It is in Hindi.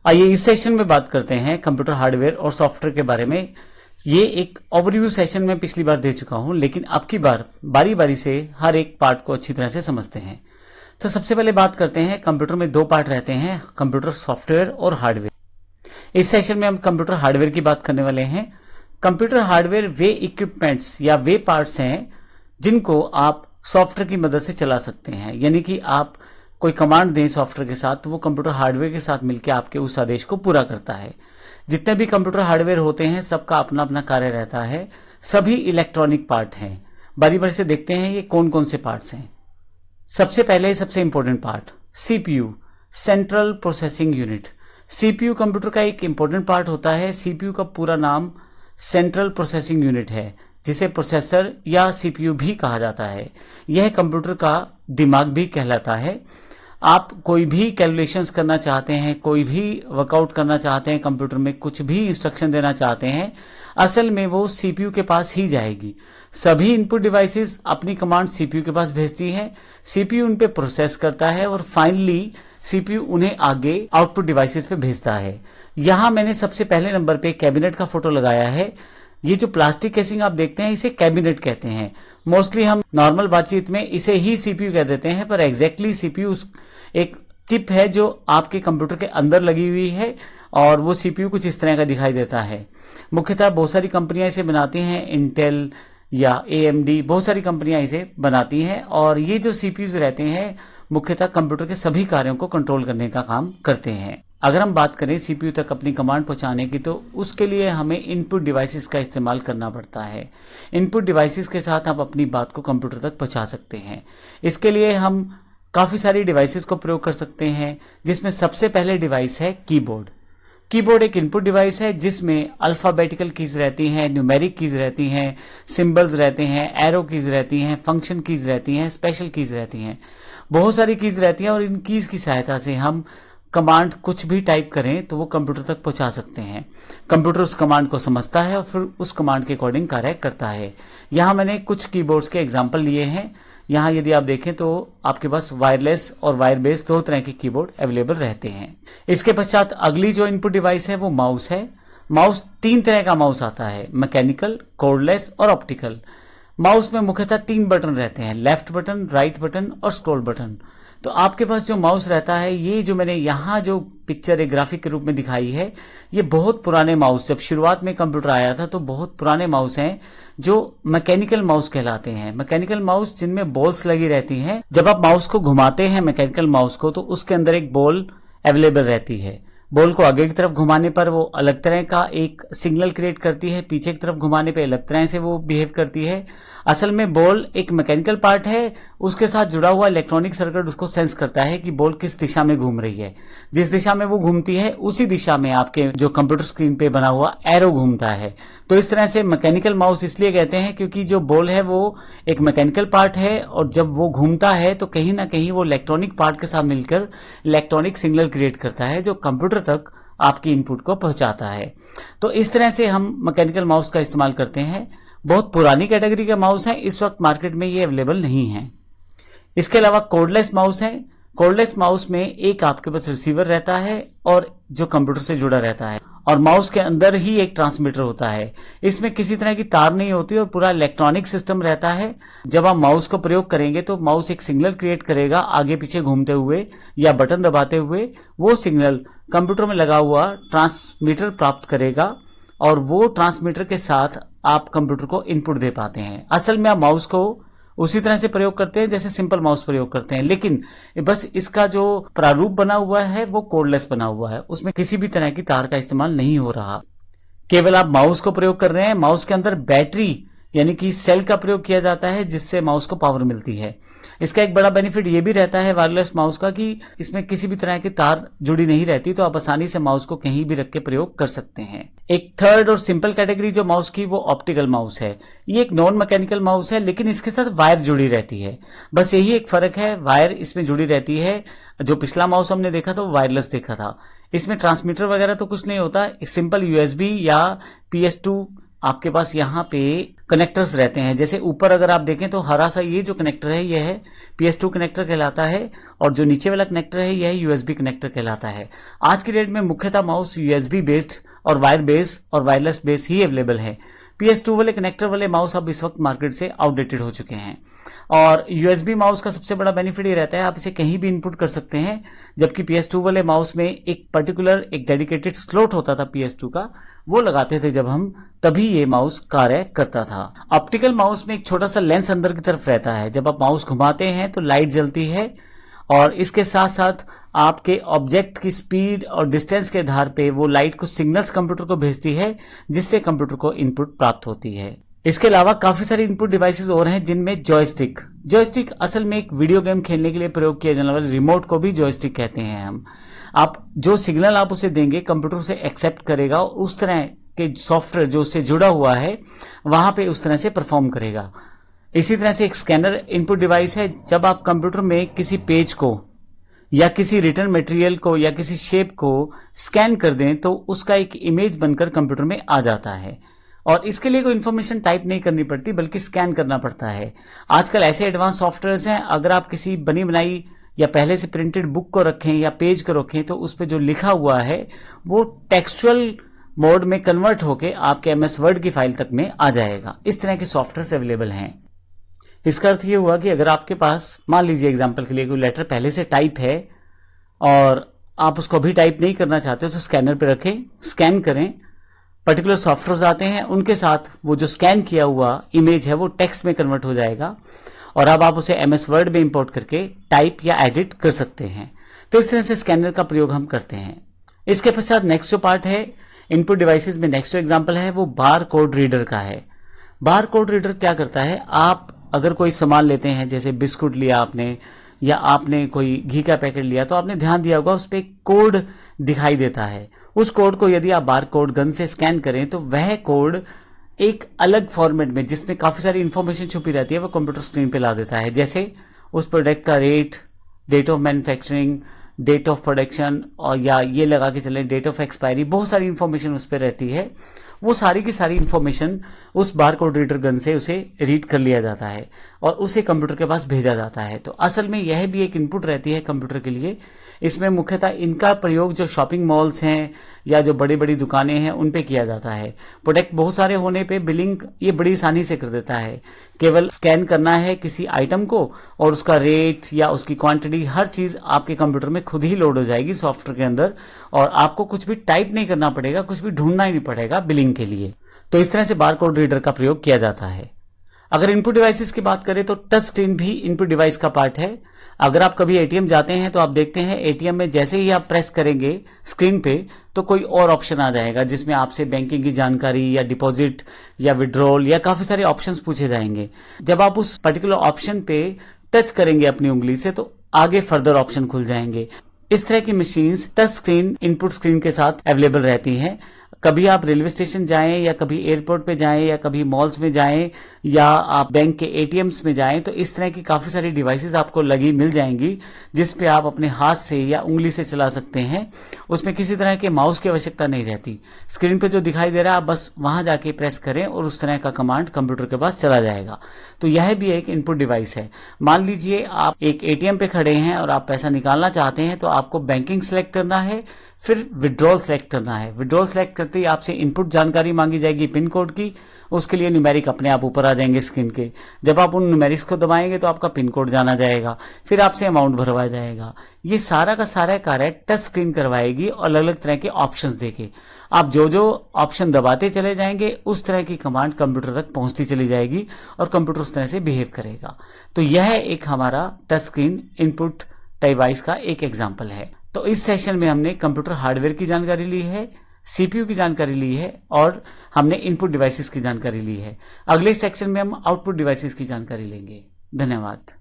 आइए इस सेशन में बात करते हैं कंप्यूटर हार्डवेयर और सॉफ्टवेयर के बारे में। ये एक ओवरव्यू सेशन में पिछली बार दे चुका हूं, लेकिन अब की बार बारी बारी से हर एक पार्ट को अच्छी तरह से समझते हैं। तो सबसे पहले बात करते हैं, कंप्यूटर में दो पार्ट रहते हैं, कंप्यूटर सॉफ्टवेयर और हार्डवेयर। इस सेशन में हम कंप्यूटर हार्डवेयर की बात करने वाले हैं। कंप्यूटर हार्डवेयर वे इक्विपमेंट्स या वे पार्ट्स हैं जिनको आप सॉफ्टवेयर की मदद से चला सकते हैं। यानी कि आप कोई कमांड दें सॉफ्टवेयर के साथ तो वो कंप्यूटर हार्डवेयर के साथ मिलकर आपके उस आदेश को पूरा करता है। जितने भी कंप्यूटर हार्डवेयर होते हैं सबका अपना अपना कार्य रहता है, सभी इलेक्ट्रॉनिक पार्ट हैं। बारी बारी से देखते हैं ये कौन कौन से पार्ट्स हैं। सबसे पहले सबसे important part CPU, central processing unit. CPU computer का एक इंपॉर्टेंट पार्ट होता है। सीपीयू का पूरा नाम सेंट्रल प्रोसेसिंग यूनिट है, जिसे प्रोसेसर या सीपीयू भी कहा जाता है। यह कंप्यूटर का दिमाग भी कहलाता है। आप कोई भी कैलकुलेशंस करना चाहते हैं, कोई भी वर्कआउट करना चाहते हैं, कंप्यूटर में कुछ भी इंस्ट्रक्शन देना चाहते हैं, असल में वो सीपीयू के पास ही जाएगी। सभी इनपुट डिवाइसेस अपनी कमांड सीपीयू के पास भेजती हैं, सीपीयू उन पे प्रोसेस करता है और फाइनली सीपीयू उन्हें आगे आउटपुट डिवाइसेस पे भेजता है। यहां मैंने सबसे पहले नंबर पे कैबिनेट का फोटो लगाया है। ये जो प्लास्टिक केसिंग आप देखते हैं इसे कैबिनेट कहते हैं। मोस्टली हम नॉर्मल बातचीत में इसे ही सीपीयू कह देते हैं, पर एग्जैक्टली सीपीयू एक चिप है जो आपके कंप्यूटर के अंदर लगी हुई है और वो सीपीयू कुछ इस तरह का दिखाई देता है। मुख्यतः बहुत सारी कंपनियां इसे बनाती हैं, इंटेल या एएमडी, बहुत सारी कंपनियां इसे बनाती हैं और ये जो सीपीयूज रहते हैं मुख्यतः कंप्यूटर के सभी कार्यों को कंट्रोल करने का काम करते हैं। अगर हम बात करें सीपीयू तक अपनी कमांड पहुंचाने की तो उसके लिए हमें इनपुट डिवाइसेस का इस्तेमाल करना पड़ता है। इनपुट डिवाइसेस के साथ आप अपनी बात को कंप्यूटर तक पहुंचा सकते हैं। इसके लिए हम काफ़ी सारी डिवाइसेस को प्रयोग कर सकते हैं, जिसमें सबसे पहले डिवाइस है कीबोर्ड। कीबोर्ड एक इनपुट डिवाइस है जिसमें अल्फ़ाबेटिकल कीज रहती हैं, न्यूमेरिक कीज रहती हैं, सिंबल्स रहते हैं, एरो कीज रहती हैं, फंक्शन कीज रहती हैं, स्पेशल कीज रहती हैं, बहुत सारी कीज रहती हैं और इन कीज की सहायता से हम कमांड कुछ भी टाइप करें तो वो कंप्यूटर तक पहुंचा सकते हैं। कंप्यूटर उस कमांड को समझता है और फिर उस कमांड के अकॉर्डिंग कार्य करता है। यहाँ मैंने कुछ कीबोर्ड्स के एग्जाम्पल लिए हैं। यहाँ यदि आप देखें तो आपके पास वायरलेस और वायर बेस्ड दो तरह के कीबोर्ड अवेलेबल रहते हैं। इसके पश्चात अगली जो इनपुट डिवाइस है वो माउस है। माउस तीन तरह का माउस आता है, मैकेनिकल, कॉर्डलेस और ऑप्टिकल। माउस में मुख्यतः तीन बटन रहते हैं, लेफ्ट बटन, राइट बटन और स्क्रॉल बटन। तो आपके पास जो माउस रहता है, ये जो मैंने यहाँ जो पिक्चर एक ग्राफिक के रूप में दिखाई है, ये बहुत पुराने माउस, जब शुरुआत में कंप्यूटर आया था तो बहुत पुराने माउस हैं जो मैकेनिकल माउस कहलाते हैं। मैकेनिकल माउस जिनमें बॉल्स लगी रहती हैं। जब आप माउस को घुमाते हैं मैकेनिकल माउस को तो उसके अंदर एक बॉल अवेलेबल रहती है। बॉल को आगे की तरफ घुमाने पर वो अलग तरह का एक सिग्नल क्रिएट करती है, पीछे की तरफ घुमाने पे अलग तरह से वो बिहेव करती है। असल में बॉल एक मैकेनिकल पार्ट है, उसके साथ जुड़ा हुआ इलेक्ट्रॉनिक सर्किट उसको सेंस करता है कि बॉल किस दिशा में घूम रही है। जिस दिशा में वो घूमती है उसी दिशा में आपके जो कंप्यूटर स्क्रीन पे बना हुआ एरो घूमता है। तो इस तरह से मैकेनिकल माउस इसलिए कहते हैं क्योंकि जो बॉल है वो एक मैकेनिकल पार्ट है और जब वो घूमता है तो कहीं ना कहीं वो इलेक्ट्रॉनिक पार्ट के साथ मिलकर इलेक्ट्रॉनिक सिग्नल क्रिएट करता है जो कंप्यूटर तक आपकी इनपुट को पहुंचाता है। तो इस तरह से हम मैकेनिकल माउस का इस्तेमाल करते हैं। बहुत पुरानी कैटेगरी के माउस हैं, इस वक्त मार्केट में ये अवेलेबल नहीं है। इसके अलावा कॉर्डलेस माउस है। कॉर्डलेस माउस में एक आपके पास रिसीवर रहता है और जो कंप्यूटर से जुड़ा रहता है और माउस के अंदर ही एक ट्रांसमीटर होता है। इसमें किसी तरह की तार नहीं होती और पूरा इलेक्ट्रॉनिक सिस्टम रहता है। जब आप माउस को प्रयोग करेंगे तो माउस एक सिग्नल क्रिएट करेगा आगे पीछे घूमते हुए या बटन दबाते हुए। वो सिग्नल कंप्यूटर में लगा हुआ ट्रांसमीटर प्राप्त करेगा और वो ट्रांसमीटर के साथ आप कंप्यूटर को इनपुट दे पाते हैं। असल में आप माउस को उसी तरह से प्रयोग करते हैं जैसे सिंपल माउस प्रयोग करते हैं, लेकिन बस इसका जो प्रारूप बना हुआ है वो कोडलेस बना हुआ है, उसमें किसी भी तरह की तार का इस्तेमाल नहीं हो रहा। केवल आप माउस को प्रयोग कर रहे हैं। माउस के अंदर बैटरी यानी कि सेल का प्रयोग किया जाता है जिससे माउस को पावर मिलती है। इसका एक बड़ा बेनिफिट ये भी रहता है वायरलेस माउस का कि इसमें किसी भी तरह की तार जुड़ी नहीं रहती, तो आप आसानी से माउस को कहीं भी रख के प्रयोग कर सकते हैं। एक थर्ड और सिंपल कैटेगरी जो माउस की वो ऑप्टिकल माउस है। ये एक नॉन मैकेनिकल माउस है लेकिन इसके साथ वायर जुड़ी रहती है। बस यही एक फर्क है, वायर इसमें जुड़ी रहती है। जो पिछला माउस हमने देखा था वो वायरलेस देखा था। इसमें ट्रांसमीटर वगैरह तो कुछ नहीं होता, सिंपल यूएसबी या PS2 आपके पास यहाँ पे कनेक्टर्स रहते हैं। जैसे ऊपर अगर आप देखें तो हरा सा ये जो कनेक्टर है ये है PS2 कनेक्टर कहलाता है, और जो नीचे वाला कनेक्टर है यह USB कनेक्टर कहलाता है। आज की डेट में मुख्यतः माउस USB बेस्ड और वायर बेस्ड और वायरलेस बेस्ड ही अवेलेबल है। PS2 वाले कनेक्टर वाले माउस अब इस वक्त मार्केट से आउटडेटेड हो चुके हैं। और USB माउस का सबसे बड़ा बेनिफिट ये रहता है आप इसे कहीं भी इनपुट कर सकते हैं, जबकि PS2 वाले माउस में एक पर्टिकुलर एक डेडिकेटेड स्लॉट होता था PS2 का, वो लगाते थे जब हम, तभी ये माउस कार्य करता था। ऑप्टिकल माउस में एक छोटा सा लेंस अंदर की तरफ रहता है, जब आप माउस घुमाते हैं तो लाइट जलती है, और इसके साथ साथ आपके ऑब्जेक्ट की स्पीड और डिस्टेंस के आधार पे वो लाइट कुछ सिग्नल्स कंप्यूटर को भेजती है, जिससे कंप्यूटर को इनपुट प्राप्त होती है। इसके अलावा काफी सारी इनपुट डिवाइसेस और हैं, जिनमें जॉयस्टिक असल में एक वीडियो गेम खेलने के लिए प्रयोग किया जाने वाले रिमोट को भी जॉयस्टिक कहते हैं हम। आप जो सिग्नल आप उसे देंगे कंप्यूटर उसे एक्सेप्ट करेगा, और उस तरह के सॉफ्टवेयर जो उससे जुड़ा हुआ है वहां पे उस तरह से परफॉर्म करेगा। इसी तरह से एक स्कैनर इनपुट डिवाइस है। जब आप कंप्यूटर में किसी पेज को या किसी रिटर्न मटेरियल को या किसी शेप को स्कैन कर दें तो उसका एक इमेज बनकर कंप्यूटर में आ जाता है, और इसके लिए कोई इन्फॉर्मेशन टाइप नहीं करनी पड़ती बल्कि स्कैन करना पड़ता है। आजकल ऐसे एडवांस सॉफ्टवेयर्स हैं, अगर आप किसी बनी बनाई या पहले से प्रिंटेड बुक को रखें या पेज को रखें तो उस पर जो लिखा हुआ है वो टेक्सचुअल मोड में कन्वर्ट होकर आपके MS वर्ड की फाइल तक में आ जाएगा। इस तरह के सॉफ्टवेयर अवेलेबल हैं। इसका अर्थ ये हुआ कि अगर आपके पास मान लीजिए एग्जाम्पल के लिए कोई लेटर पहले से टाइप है और आप उसको अभी टाइप नहीं करना चाहते तो स्कैनर पे रखें, स्कैन करें, पर्टिकुलर सॉफ्टवेयर आते हैं, उनके साथ वो जो स्कैन किया हुआ इमेज है वो टेक्स्ट में कन्वर्ट हो जाएगा, और अब आप उसे MS वर्ड में इंपोर्ट करके टाइप या एडिट कर सकते हैं। तो इस तरह से स्कैनर का प्रयोग हम करते हैं। इसके पश्चात नेक्स्ट जो पार्ट है इनपुट डिवाइसेस में, नेक्स्ट जो एग्जाम्पल है वो बार कोड रीडर का है। बार कोड रीडर क्या करता है, आप अगर कोई सामान लेते हैं, जैसे बिस्कुट लिया आपने या आपने कोई घी का पैकेट लिया, तो आपने ध्यान दिया होगा उस पर कोड दिखाई देता है। उस कोड को यदि आप बार कोड गन से स्कैन करें तो वह कोड एक अलग फॉर्मेट में जिसमें काफी सारी इंफॉर्मेशन छुपी रहती है वो कंप्यूटर स्क्रीन पे ला देता है। जैसे उस प्रोडक्ट का rate, date of manufacturing, date of production, और या ये लगा के चलें डेट ऑफ एक्सपायरी, बहुत सारी इंफॉर्मेशन उस पर रहती है। वो सारी की सारी इंफॉर्मेशन उस बार कोड रीडर गन से उसे रीड कर लिया जाता है और उसे कंप्यूटर के पास भेजा जाता है। तो असल में यह भी एक इनपुट रहती है कंप्यूटर के लिए। इसमें मुख्यतः इनका प्रयोग जो शॉपिंग मॉल्स हैं या जो बड़ी बड़ी दुकानें हैं उन पे किया जाता है। प्रोडक्ट बहुत सारे होने पे बिलिंग ये बड़ी आसानी से कर देता है। केवल स्कैन करना है किसी आइटम को और उसका रेट या उसकी क्वांटिटी हर चीज आपके कंप्यूटर में खुद ही लोड हो जाएगी सॉफ्टवेयर के अंदर, और आपको कुछ भी टाइप नहीं करना पड़ेगा, कुछ भी ढूंढना ही नहीं पड़ेगा बिलिंग के लिए। तो इस तरह से बार कोड रीडर का प्रयोग किया जाता है। अगर इनपुट डिवाइसेस की बात करें तो टच स्क्रीन भी इनपुट डिवाइस का पार्ट है। अगर आप कभी एटीएम जाते हैं तो आप देखते हैं एटीएम में जैसे ही आप प्रेस करेंगे स्क्रीन पे तो कोई और ऑप्शन आ जाएगा जिसमें आपसे बैंकिंग की जानकारी या डिपॉजिट या विड्रॉल या काफी सारे ऑप्शंस पूछे जाएंगे। जब आप उस पर्टिकुलर ऑप्शन पे टच करेंगे अपनी उंगली से तो आगे फर्दर ऑप्शन खुल जाएंगे। इस तरह की machines touch screen input screen के साथ अवेलेबल रहती हैं। कभी आप रेलवे स्टेशन जाएं या कभी एयरपोर्ट पे जाएं या कभी मॉल्स में जाएं या आप बैंक के एटीएम्स में जाएं तो इस तरह की काफी सारी डिवाइसेस आपको लगी मिल जाएंगी जिस पे आप अपने हाथ से या उंगली से चला सकते हैं। उसमें किसी तरह के माउस की आवश्यकता नहीं रहती। स्क्रीन पे जो दिखाई दे रहा है आप बस वहां जाके प्रेस करें और उस तरह का कमांड कंप्यूटर के पास चला जाएगा। तो यह भी एक इनपुट डिवाइस है। मान लीजिए आप एक एटीएम पे खड़े हैं और आप पैसा निकालना चाहते हैं तो आपको बैंकिंग सेलेक्ट करना है, फिर विड्रॉल सेलेक्ट करना है। विड्रॉल सेलेक्ट करते ही आपसे इनपुट जानकारी मांगी जाएगी पिन कोड की, उसके लिए न्यूमेरिक अपने आप ऊपर आ जाएंगे स्क्रीन के। जब आप उन न्यूमेरिक्स को दबाएंगे तो आपका पिन कोड जाना जाएगा, फिर आपसे अमाउंट भरवाया जाएगा। ये सारा का सारा कार्य टच स्क्रीन करवाएगी और अलग अलग तरह के ऑप्शंस देके आप जो जो ऑप्शन दबाते चले जाएंगे उस तरह की कमांड कंप्यूटर तक पहुंचती चली जाएगी और कंप्यूटर उस तरह से बिहेव करेगा। तो यह एक हमारा टच स्क्रीन इनपुट डिवाइस का एक एग्जाम्पल है। तो इस सेशन में हमने कंप्यूटर हार्डवेयर की जानकारी ली है, सीपीयू की जानकारी ली है और हमने इनपुट डिवाइसेस की जानकारी ली है। अगले सेक्शन में हम आउटपुट डिवाइसेस की जानकारी लेंगे। धन्यवाद।